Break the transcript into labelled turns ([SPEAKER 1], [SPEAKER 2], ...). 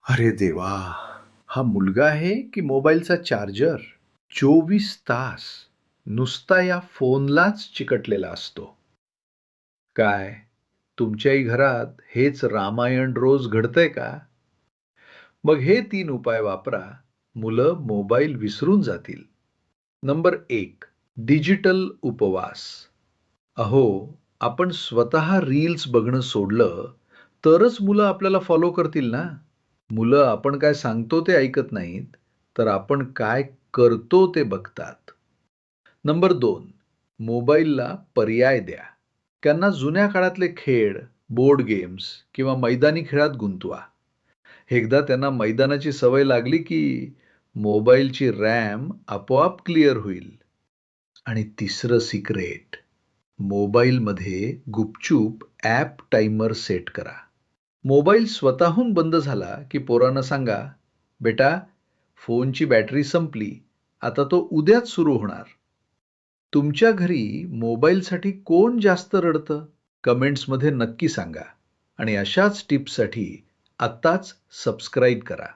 [SPEAKER 1] अरे देवा! हा मुलगा आहे की मोबाईलचा चार्जर? 24 तास नुसता या फोनलाच चिकटलेला असतो. काय तुमच्याही घरात हेच रामायण रोज घडतंय का? मग हे 3 उपाय वापरा. मुलं मोबाईल विसरून जातील. नंबर 1, डिजिटल उपवास. अहो, आपण स्वतः रील्स बघणं सोडलं, तरच मुलं आपल्याला फॉलो करतील ना. मुलं आपण काय सांगतो ते ऐकत नाहीत, तर आपण काय करतो ते बघतात. नंबर 2, मोबाईलला पर्याय द्या. त्यांना जुन्या काळातले खेळ, बोर्ड गेम्स किंवा मैदानी खेळात गुंतवा. एकदा त्यांना मैदानाची सवय लागली की मोबाईलची रॅम आपोआप क्लिअर होईल. आणि तिसरं सिक्रेट, मोबाईलमध्ये गुपचूप ॲप टाइमर सेट करा. मोबाईल स्वतःहून बंद झाला की पोरांना सांगा, "बेटा, फोनची बॅटरी संपली. आता तो उद्याच सुरू होणार." तुमच्या घरी मोबाईलसाठी कोण जास्त रडतं? कमेंट्समध्ये नक्की सांगा आणि अशाच टिप्ससाठी आत्ताच सबस्क्राईब करा.